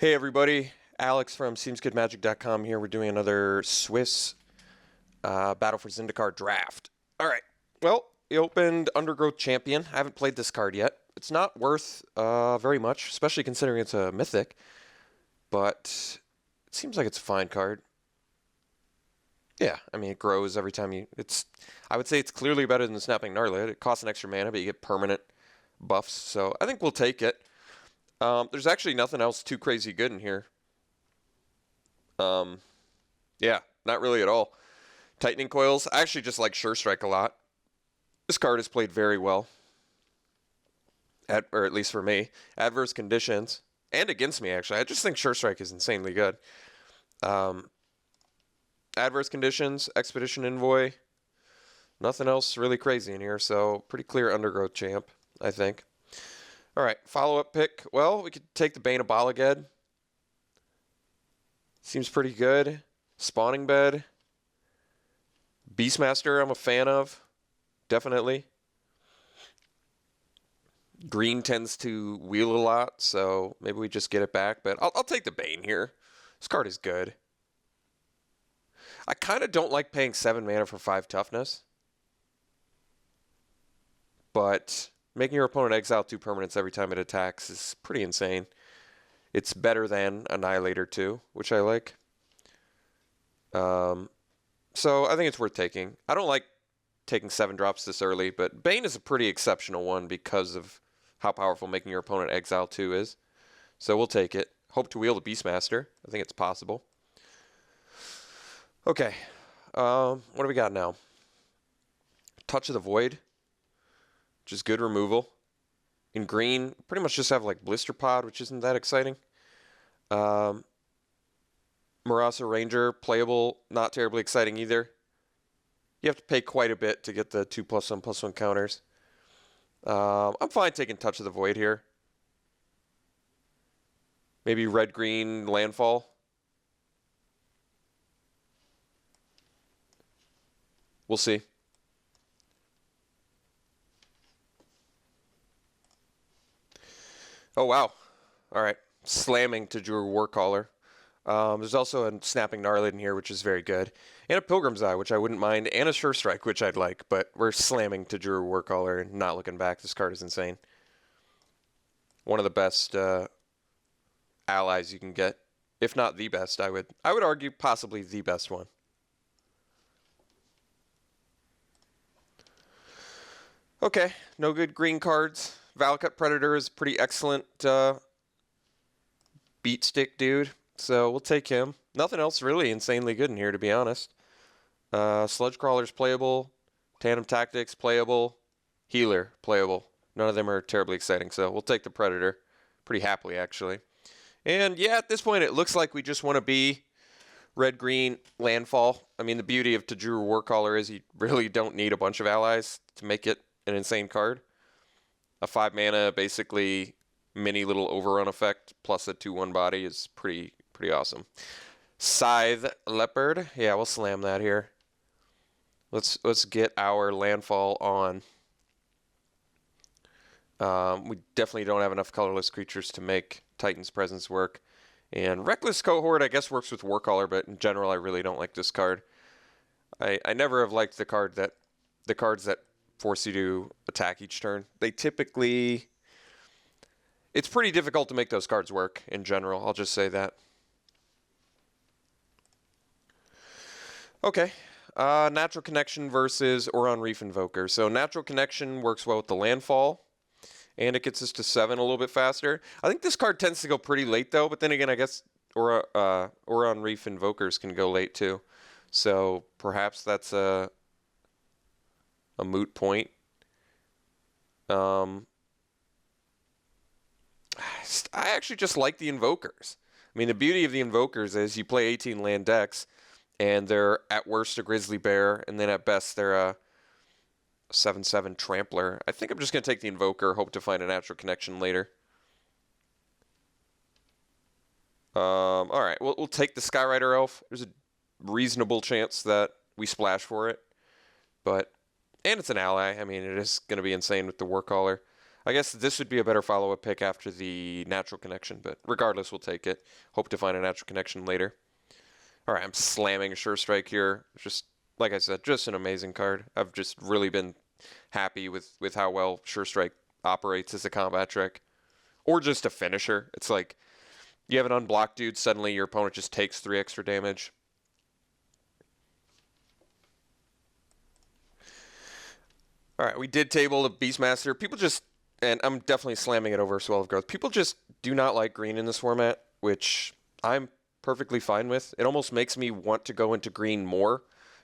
Hey everybody, Alex from SeemsGoodMagic.com here. We're doing another Swiss Battle for Zendikar draft. All right. Well, we opened Undergrowth Champion. I haven't played this card yet. It's not worth very much, especially considering it's a mythic. But it seems like it's a fine card. Yeah, I mean it grows every time you. I would say it's clearly better than the Snapping Gnarlid. It costs an extra mana, but you get permanent buffs. So I think we'll take it. There's actually nothing else too crazy good in here. Yeah, not really at all. Tightening Coils. I actually just like Sure Strike a lot. This card is played very well. Or at least for me. Adverse Conditions. And against me, actually. I just think Sure Strike is insanely good. Adverse Conditions, Expedition Envoy. Nothing else really crazy in here, so pretty clear Undergrowth champ, I think. All right, follow-up pick. Well, we could take the Bane of Balaged. Seems pretty good. Spawning Bed. Beastmaster, I'm a fan of. Definitely. Green tends to wheel a lot, so maybe we just get it back. But I'll take the Bane here. This card is good. I kind of don't like paying 7 mana for 5 toughness. But making your opponent exile 2 permanents every time it attacks is pretty insane. It's better than Annihilator 2, which I like. So I think it's worth taking. I don't like taking 7 drops this early, but Bane is a pretty exceptional one because of how powerful making your opponent exile 2 is. So we'll take it. Hope to wield a Beastmaster. I think it's possible. Okay. What do we got now? Touch of the Void. Which is good removal. In green, pretty much just have like Blister Pod, which isn't that exciting. Marasa Ranger, playable, not terribly exciting either. You have to pay quite a bit to get the 2+1/+1 counters. I'm fine taking Touch of the Void here. Maybe red-green Landfall. We'll see. Oh, wow. All right. Slamming to Drew Warcaller. There's also a Snapping Gnarlid in here, which is very good. And a Pilgrim's Eye, which I wouldn't mind. And a Sure Strike, which I'd like. But we're slamming to Drew Warcaller and not looking back. This card is insane. One of the best allies you can get. If not the best, I would argue possibly the best one. Okay. No good green cards. Valakut Predator is pretty excellent beat stick dude, so we'll take him. Nothing else really insanely good in here, to be honest. Sludge Crawler's playable. Tandem Tactics playable. Healer playable. None of them are terribly exciting, so we'll take the Predator pretty happily, actually. And yeah, at this point, it looks like we just want to be red-green Landfall. I mean, the beauty of Tajuru Warcaller is you really don't need a bunch of allies to make it an insane card. A 5 mana, basically mini little overrun effect plus a 2/1 body is pretty awesome. Scythe Leopard, yeah, we'll slam that here. Let's get our landfall on. We definitely don't have enough colorless creatures to make Titan's Presence work. And Reckless Cohort, I guess, works with Warcaller, but in general, I really don't like this card. I never have liked the cards that force you to attack each turn. They typically... It's pretty difficult to make those cards work in general. I'll just say that. Okay. Natural Connection versus Oron Reef Invoker. So Natural Connection works well with the landfall. And it gets us to 7 a little bit faster. I think this card tends to go pretty late, though. But then again, I guess Oron Reef Invokers can go late, too. So perhaps that's a moot point. I actually just like the Invokers. I mean, the beauty of the Invokers is you play 18 land decks, and they're at worst a Grizzly Bear, and then at best they're a 7/7 Trampler. I think I'm just going to take the Invoker, hope to find a Natural Connection later. All right, we'll take the Skyrider Elf. There's a reasonable chance that we splash for it, and it's an ally. I mean, it is going to be insane with the Warcaller. I guess this would be a better follow-up pick after the natural connection, but regardless, we'll take it. Hope to find a natural connection later. All right, I'm slamming Sure Strike here. Just like I said, just an amazing card. I've just really been happy with how well Sure Strike operates as a combat trick, or just a finisher. It's like you have an unblocked dude, suddenly your opponent just takes 3 extra damage. All right, we did table the Beastmaster. People just, and I'm definitely slamming it over Swell of Growth. People just do not like green in this format, which I'm perfectly fine with. It almost makes me want to go into green more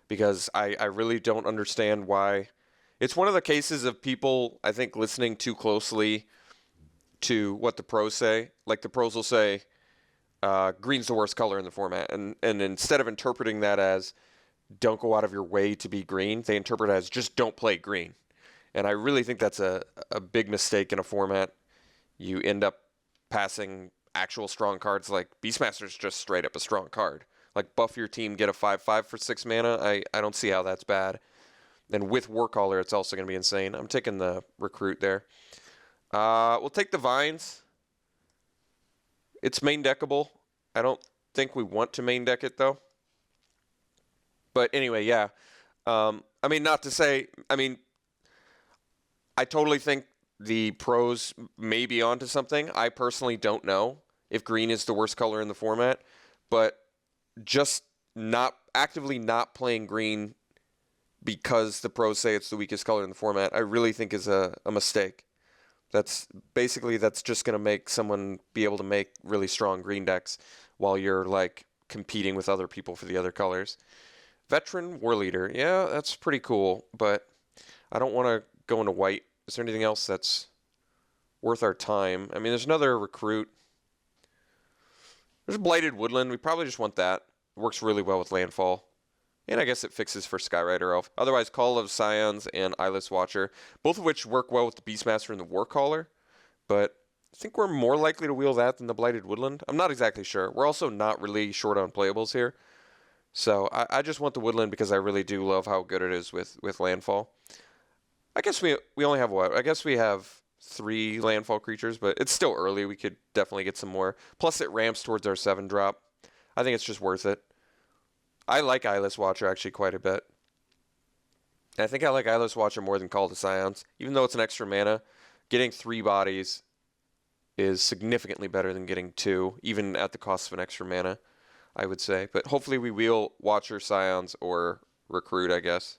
because I really don't understand why. It's one of the cases of people, I think, listening too closely to what the pros say. Like the pros will say, green's the worst color in the format. And instead of interpreting that as don't go out of your way to be green, they interpret it as just don't play green. And I really think that's a big mistake in a format. You end up passing actual strong cards like Beastmaster's just straight up a strong card. Like buff your team, get a 5/5 for 6 mana. I don't see how that's bad. And with Warcaller, it's also going to be insane. I'm taking the Recruit there. We'll take the Vines. It's main deckable. I don't think we want to main deck it, though. But anyway, yeah. I mean, not to say... I mean, I totally think the pros may be onto something. I personally don't know if green is the worst color in the format. But just not actively not playing green because the pros say it's the weakest color in the format, I really think is a mistake. That's just going to make someone be able to make really strong green decks while you're like competing with other people for the other colors. Veteran War Leader, yeah, that's pretty cool, but I don't want to go into white. Is there anything else that's worth our time? I mean, there's another Recruit. There's a Blighted Woodland. We probably just want that. It works really well with Landfall. And I guess it fixes for Skyrider Elf. Otherwise, Call of Scions and Eyeless Watcher, both of which work well with the Beastmaster and the Warcaller. But I think we're more likely to wheel that than the Blighted Woodland. I'm not exactly sure. We're also not really short on playables here. So I just want the Woodland because I really do love how good it is with Landfall. I guess we only have what? I guess we have 3 Landfall creatures, but it's still early. We could definitely get some more. Plus, it ramps towards our 7-drop. I think it's just worth it. I like Eyeless Watcher actually quite a bit. I think I like Eyeless Watcher more than Call to Scions. Even though it's an extra mana, getting 3 bodies is significantly better than getting 2, even at the cost of an extra mana, I would say. But hopefully we wheel Watcher, Scions, or Recruit, I guess.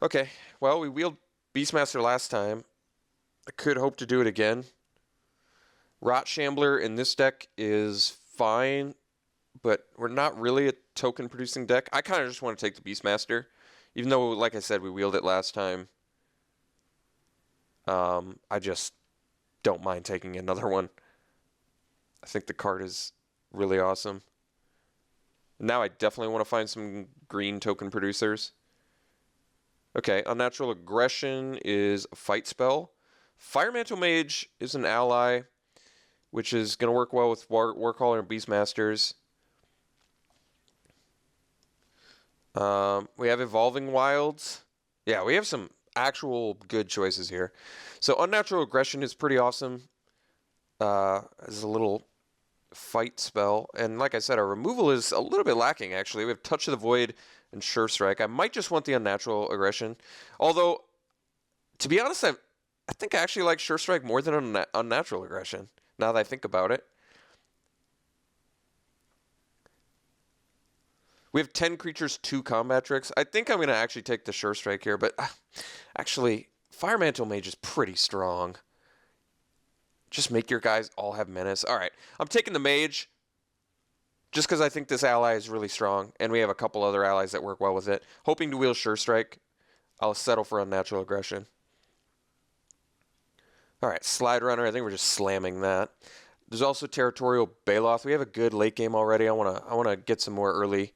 Okay, well, we wheeled Beastmaster last time. I could hope to do it again. Rot Shambler in this deck is fine, but we're not really a token-producing deck. I kind of just want to take the Beastmaster, even though, like I said, we wheeled it last time. I just don't mind taking another one. I think the card is really awesome. Now I definitely want to find some green token producers. Okay, Unnatural Aggression is a fight spell. Fire Mantle Mage is an ally, which is going to work well with Warcaller and Beastmasters. We have Evolving Wilds. Yeah, we have some actual good choices here. So Unnatural Aggression is pretty awesome as a little fight spell. And like I said, our removal is a little bit lacking, actually. We have Touch of the Void and Sure Strike. I might just want the Unnatural Aggression. Although, to be honest, I think I actually like Sure Strike more than Unnatural Aggression, now that I think about it. We have 10 creatures, 2 combat tricks. I think I'm going to actually take the Sure Strike here, but actually, Fire Mantle Mage is pretty strong. Just make your guys all have menace. All right, I'm taking the Mage just because I think this ally is really strong, and we have a couple other allies that work well with it. Hoping to wheel Sure Strike. I'll settle for Unnatural Aggression. All right, Slide Runner. I think we're just slamming that. There's also Territorial Baloth. We have a good late game already. I want to get some more early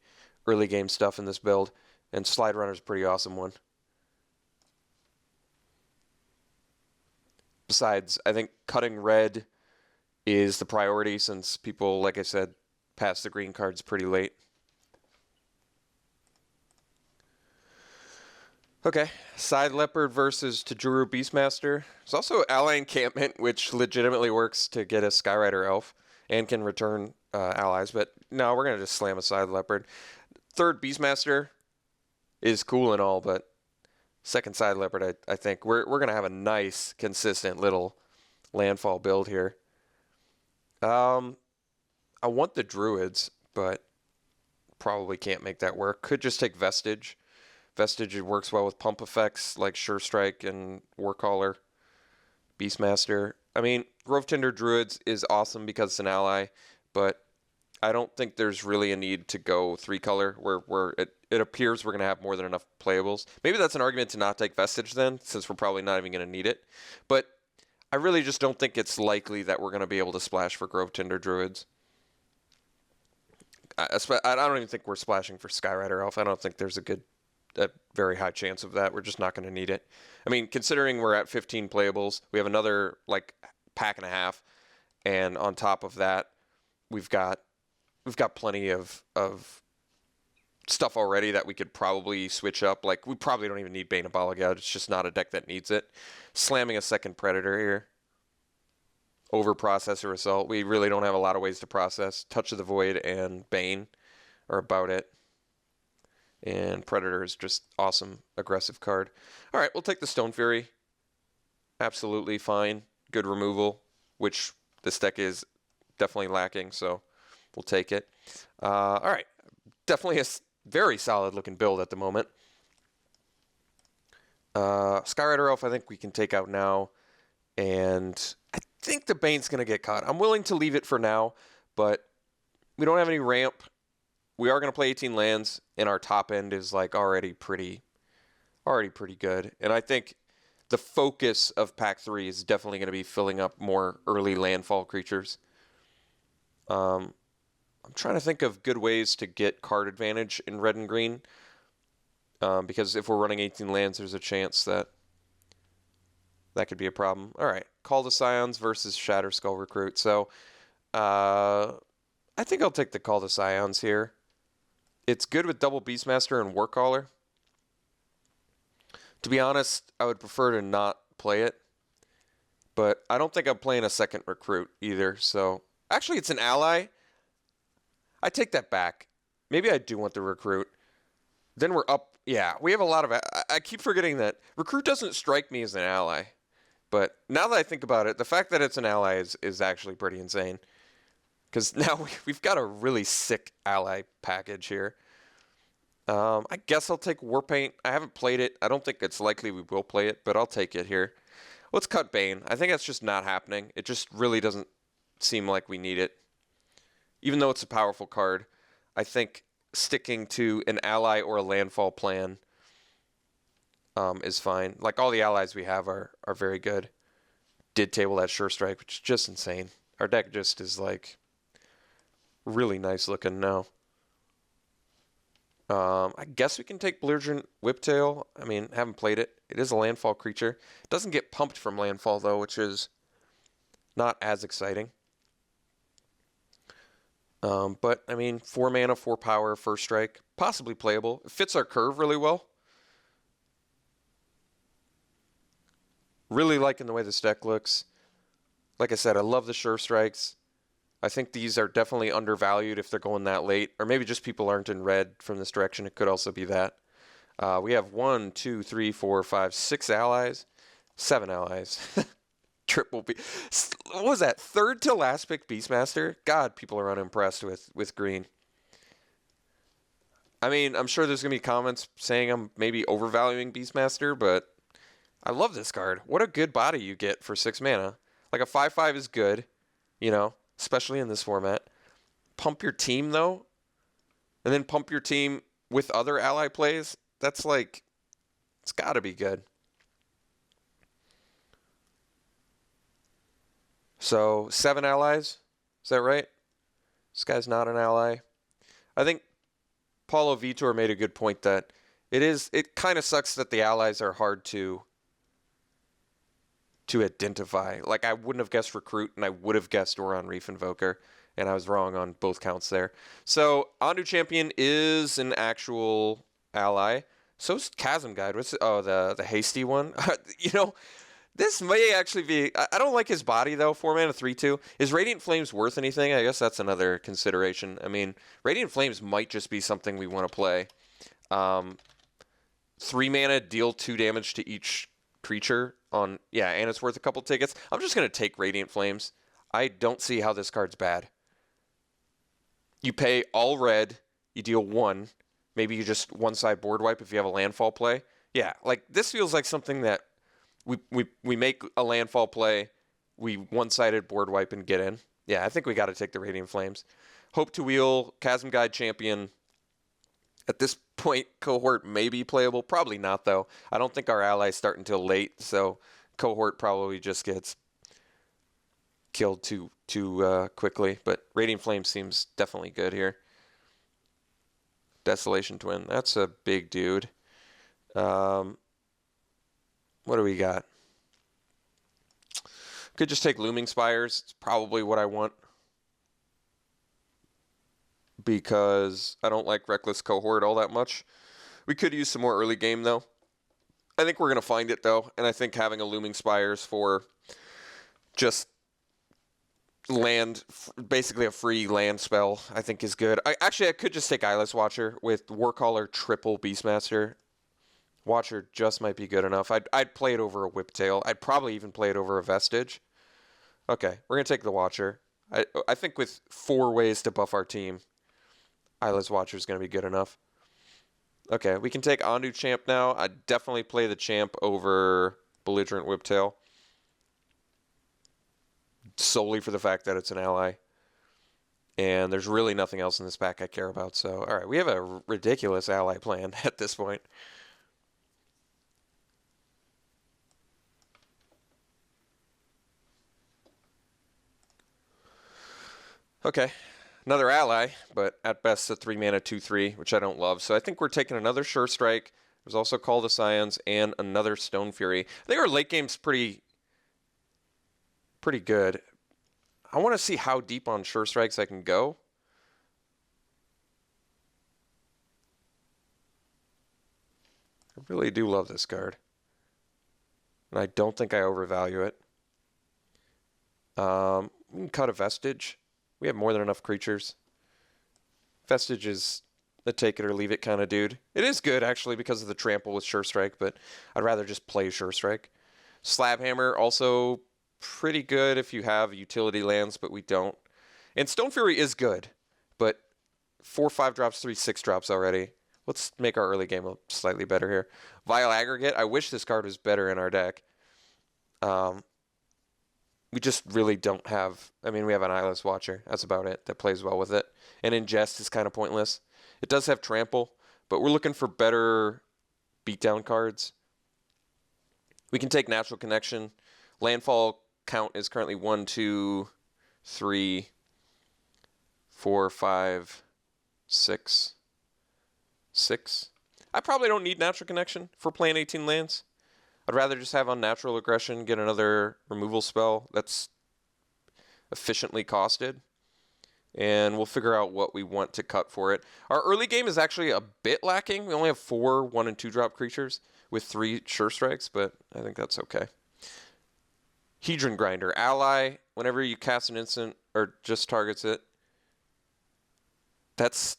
game stuff in this build, and Slide Runner is a pretty awesome one. Besides, I think cutting red is the priority since people, like I said, pass the green cards pretty late. Okay, Side Leopard versus Tajuru Beastmaster. There's also Ally Encampment, which legitimately works to get a Skyrider Elf and can return allies, but no, we're going to just slam a Side Leopard. Third Beastmaster is cool and all, but second Side Leopard, I think we're going to have a nice, consistent little landfall build here. I want the Druids, but probably can't make that work. Could just take Vestige. Vestige works well with pump effects like Sure Strike and Warcaller, Beastmaster. I mean, Grove Tinder Druids is awesome because it's an ally, but I don't think there's really a need to go 3-color where it appears we're going to have more than enough playables. Maybe that's an argument to not take Vestige then, since we're probably not even going to need it. But I really just don't think it's likely that we're going to be able to splash for Grove Tinder Druids. I don't even think we're splashing for Skyrider Elf. I don't think there's a very high chance of that. We're just not going to need it. I mean, considering we're at 15 playables, we have another like pack and a half, and on top of that, we've got plenty of stuff already that we could probably switch up. Like, we probably don't even need Bane of Balagout. It's just not a deck that needs it. Slamming a second Predator here. Over Processor Assault. We really don't have a lot of ways to process. Touch of the Void and Bane are about it. And Predator is just awesome, aggressive card. All right, we'll take the Stone Fury. Absolutely fine. Good removal, which this deck is definitely lacking, so we'll take it. All right, definitely a very solid looking build at the moment. Skyrider Elf, I think we can take out now. And I think the Bane's going to get caught. I'm willing to leave it for now, but we don't have any ramp. We are going to play 18 lands, and our top end is like already pretty good. And I think the focus of Pack 3 is definitely going to be filling up more early landfall creatures. I'm trying to think of good ways to get card advantage in red and green, because if we're running 18 lands, there's a chance that could be a problem. All right, Call to Scions versus Shatter Skull Recruit. So I think I'll take the Call to Scions here. It's good with double Beastmaster and Warcaller. To be honest, I would prefer to not play it, but I don't think I'm playing a second Recruit either. So actually, it's an ally. I take that back. Maybe I do want the Recruit. Then we're up. Yeah, we have a lot of... I keep forgetting that Recruit doesn't strike me as an ally. But now that I think about it, the fact that it's an ally is actually pretty insane. Because now we've got a really sick ally package here. I guess I'll take Warpaint. I haven't played it. I don't think it's likely we will play it, but I'll take it here. Let's cut Bane. I think that's just not happening. It just really doesn't seem like we need it. Even though it's a powerful card, I think sticking to an ally or a landfall plan is fine. Like, all the allies we have are very good. Did table that Sure Strike, which is just insane. Our deck just is like really nice looking now. I guess we can take Belligerent Whiptail. I mean, haven't played it. It is a landfall creature. It doesn't get pumped from landfall though, which is not as exciting. But I mean, 4 mana, 4 power, first strike, possibly playable. It fits our curve really well. Really liking the way this deck looks. Like I said, I love the Sure Strikes. I think these are definitely undervalued if they're going that late. Or maybe just people aren't in red from this direction. It could also be that. We have 1, 2, 3, 4, 5, 6 allies. 7 allies. Triple B. What was that? Third to last pick Beastmaster? God, people are unimpressed with green. I mean, I'm sure there's going to be comments saying I'm maybe overvaluing Beastmaster, but I love this card. What a good body you get for 6 mana. Like, a 5/5 is good, you know, especially in this format. Pump your team, though, and then pump your team with other ally plays. That's like, it's got to be good. So, 7 allies. Is that right? This guy's not an ally. I think Paulo Vitor made a good point that it kind of sucks that the allies are hard to identify. Like, I wouldn't have guessed Recruit, and I would have guessed Oron Reef Invoker, and I was wrong on both counts there. So, Andu Champion is an actual ally. So's Chasm Guide. Oh, the hasty one? You know, this may actually be. I don't like his body, though. 4 mana, 3/2. Is Radiant Flames worth anything? I guess that's another consideration. I mean, Radiant Flames might just be something we want to play. 3 mana, deal 2 damage to each creature on. Yeah, and it's worth a couple tickets. I'm just going to take Radiant Flames. I don't see how this card's bad. You pay all red, you deal 1. Maybe you just one-side board wipe if you have a landfall play. Yeah, like this feels like something that we make a landfall play, we one-sided board wipe and get in. Yeah, I think we got to take the Radiant Flames. Hope to Wheel, Chasm Guide Champion. At this point, Cohort may be playable. Probably not, though. I don't think our allies start until late, so Cohort probably just gets killed too quickly. But Radiant Flame seems definitely good here. Desolation Twin. That's a big dude. What do we got? Could just take Looming Spires. It's probably what I want. Because I don't like Reckless Cohort all that much. We could use some more early game, though. I think we're going to find it, though. And I think having a Looming Spires for just land, basically a free land spell, I think is good. I could just take Eyeless Watcher with Warcaller triple Beastmaster. Watcher just might be good enough. I'd play it over a Whiptail. I'd probably even play it over a Vestige. Okay, we're going to take the Watcher. I think with 4 ways to buff our team, Eyeless Watcher is going to be good enough. Okay, we can take Ondu Champ now. I'd definitely play the Champ over Belligerent Whiptail. Solely for the fact that it's an ally. And there's really nothing else in this pack I care about. So, alright, we have a ridiculous ally plan at this point. Okay, another ally, but at best a 3 mana 2/3, which I don't love. So I think we're taking another Sure Strike. There's also Call the Scions and another Stone Fury. I think our late game's pretty good. I want to see how deep on Sure Strikes I can go. I really do love this card. And I don't think I overvalue it. We can cut a Vestige. We have more than enough creatures. Vestige is a take it or leave it kind of dude. It is good, actually, because of the trample with Sure Strike, but I'd rather just play Sure Strike. Slab Hammer, also pretty good if you have utility lands, but we don't. And Stone Fury is good, but 4 5-drops, 3 6-drops already. Let's make our early game slightly better here. Vile Aggregate, I wish this card was better in our deck. We just really don't have... I mean, we have an Eyeless Watcher. That's about it. That plays well with it. And Ingest is kind of pointless. It does have Trample, but we're looking for better beatdown cards. We can take Natural Connection. Landfall count is currently 1, 2, 3, 4, 5, 6. 6. I probably don't need Natural Connection for playing 18 lands. I'd rather just have Unnatural Aggression, get another removal spell that's efficiently costed, and we'll figure out what we want to cut for it. Our early game is actually a bit lacking. We only have 4 1 and 2 drop creatures with 3 Sure Strikes, but I think that's okay. Hedron Grinder. Ally, whenever you cast an instant or just targets it, that's...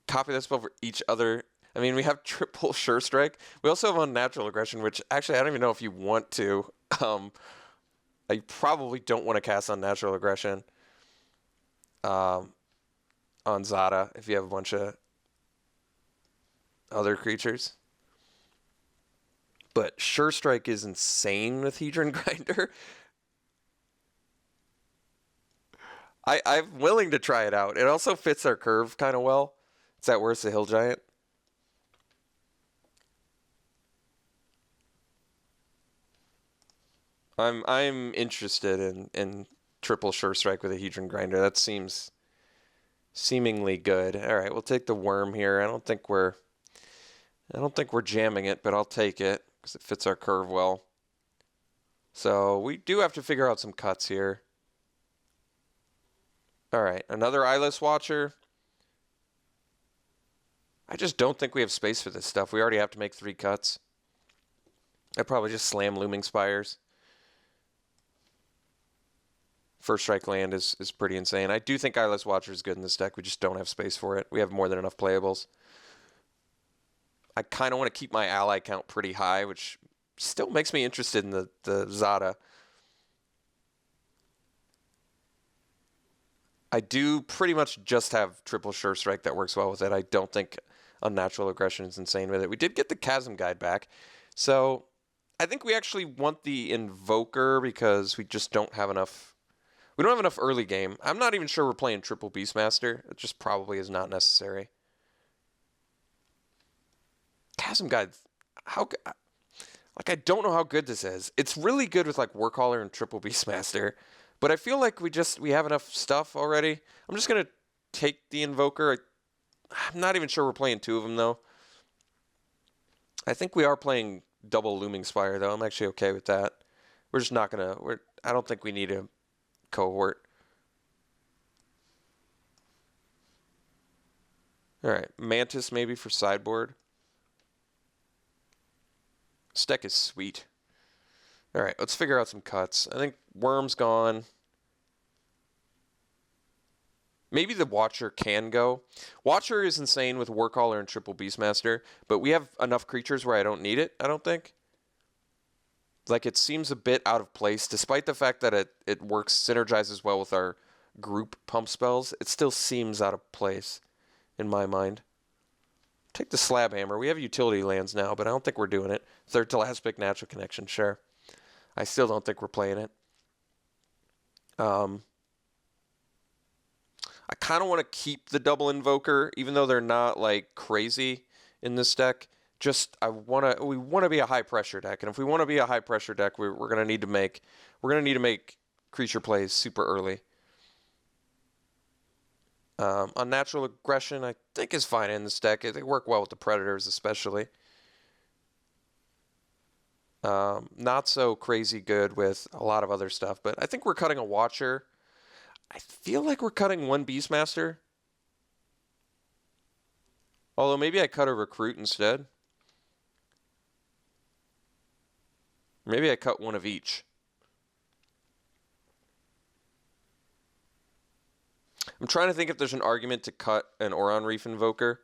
Copy that spell for each other... I mean, we have triple Sure Strike. We also have Unnatural Aggression, which actually I don't even know if you want to. I probably don't want to cast Unnatural Aggression on Zada if you have a bunch of other creatures. But Sure Strike is insane with Hedron Grinder. I'm willing to try it out. It also fits our curve kind of well. Is that worse, the Hill Giant? I'm interested in triple Sure Strike with a Hedron Grinder. That seems seemingly good. All right, we'll take the Worm here. I don't think we're jamming it, but I'll take it because it fits our curve well. So we do have to figure out some cuts here. All right, another Eyeless Watcher. I just don't think we have space for this stuff. We already have to make 3 cuts. I'd probably just slam Looming Spires. First Strike Land is pretty insane. I do think Eyeless Watcher is good in this deck. We just don't have space for it. We have more than enough playables. I kind of want to keep my ally count pretty high, which still makes me interested in the Zada. I do pretty much just have triple Sure Strike that works well with it. I don't think Unnatural Aggression is insane with it. We did get the Chasm Guide back. So I think we actually want the Invoker because we just don't have enough. We don't have enough early game. I'm not even sure we're playing triple Beastmaster. It just probably is not necessary. Chasm Guide, I don't know how good this is. It's really good with like Workhauler and triple Beastmaster, but I feel like we have enough stuff already. I'm just gonna take the Invoker. I'm not even sure we're playing 2 of them though. I think we are playing double Looming Spire though. I'm actually okay with that. We're just not gonna. I don't think we need a cohort. All right, Mantis maybe for sideboard. This deck is sweet. All right, let's figure out some cuts. I think Worm's gone. Maybe the Watcher can go. Watcher is insane with Workhauler and triple Beastmaster, but we have enough creatures where I don't need it, I don't think. Like, it seems a bit out of place, despite the fact that it works, synergizes well with our group pump spells. It still seems out of place, in my mind. Take the Slab Hammer. We have utility lands now, but I don't think we're doing it. Third to last pick, Natural Connection, sure. I still don't think we're playing it. I kind of want to keep the double Invoker, even though they're not like crazy in this deck. Just we want to be a high pressure deck, and if we want to be a high pressure deck, we're gonna need to make creature plays super early. Unnatural Aggression, I think, is fine in this deck. They work well with the Predators, especially. Not so crazy good with a lot of other stuff, but I think we're cutting a Watcher. I feel like we're cutting 1 Beastmaster. Although maybe I cut a Recruit instead. Maybe I cut 1 of each. I'm trying to think if there's an argument to cut an Oron Reef Invoker.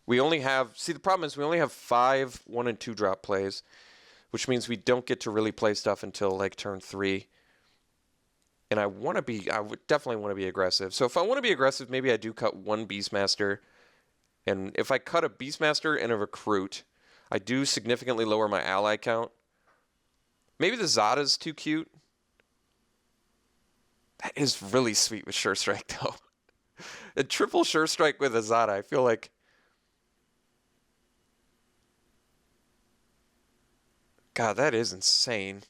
We only have... See, the problem is we only have 5 1- and 2-drop plays, which means we don't get to really play stuff until, like, turn 3. And I would definitely want to be aggressive. So if I want to be aggressive, maybe I do cut 1 Beastmaster. And if I cut a Beastmaster and a Recruit, I do significantly lower my ally count. Maybe the Zada's too cute. That is really sweet with Sure Strike, though. A triple Sure Strike with a Zada, I feel like... God, that is insane.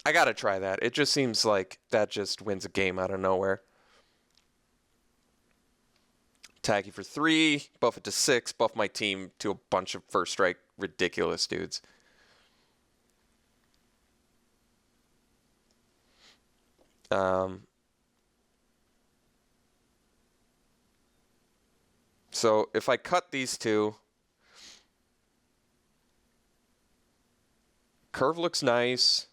I gotta try that. It just seems like that just wins a game out of nowhere. Tacky for 3, buff it to 6, buff my team to a bunch of first strike ridiculous dudes. So if I cut these 2, Curve looks nice.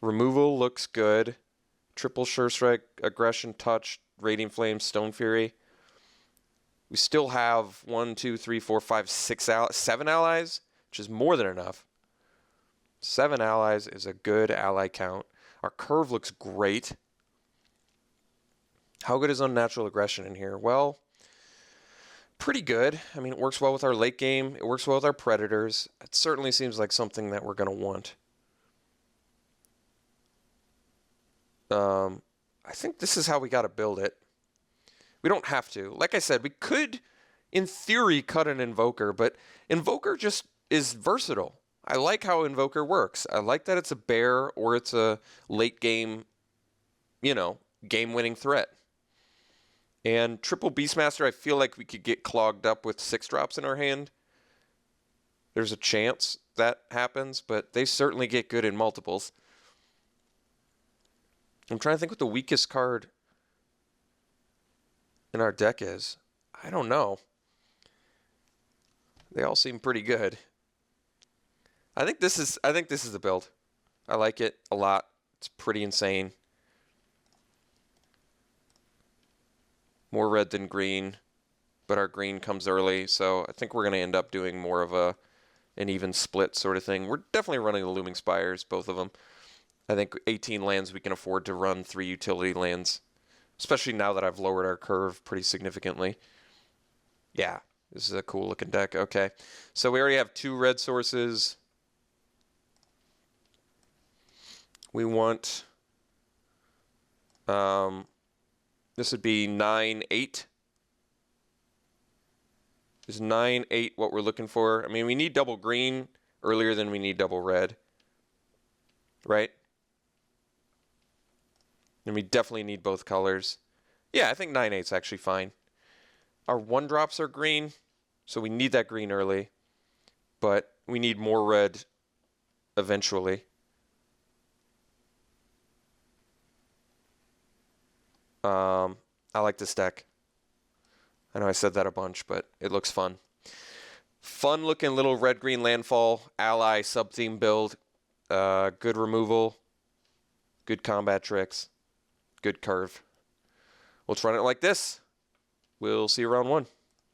Removal looks good. Triple Sure Strike, Aggression, Touch, Radiant Flame, Stone Fury. We still have 1, 2, 3, 4, 5, 6, 7 allies, which is more than enough. 7 allies is a good ally count. Our curve looks great. How good is Unnatural Aggression in here? Well, pretty good. I mean, it works well with our late game. It works well with our Predators. It certainly seems like something that we're going to want. I think this is how we got to build it. We don't have to. Like I said, we could, in theory, cut an Invoker, but Invoker just is versatile. I like how Invoker works. I like that it's a bear or it's a late game, game-winning threat. And triple Beastmaster, I feel like we could get clogged up with 6-drops in our hand. There's a chance that happens, but they certainly get good in multiples. I'm trying to think what the weakest card in our deck is. I don't know. They all seem pretty good. I think this is the build. I like it a lot. It's pretty insane. More red than green, but our green comes early, so I think we're going to end up doing more of an even split sort of thing. We're definitely running the Looming Spires, both of them. I think 18 lands we can afford to run 3 utility lands, especially now that I've lowered our curve pretty significantly. Yeah, this is a cool looking deck. Okay, so we already have 2 red sources. We want, this would be 9/8. Is 9/8 what we're looking for? I mean, we need double green earlier than we need double red, right? And we definitely need both colors. Yeah, I think 9/8 is actually fine. Our 1-drops are green, so we need that green early, but we need more red eventually. I like this deck. I know I said that a bunch, but it looks fun. Fun looking little red-green landfall, ally sub-theme build. Good removal, good combat tricks, good curve. Let's run it like this. We'll see you round 1.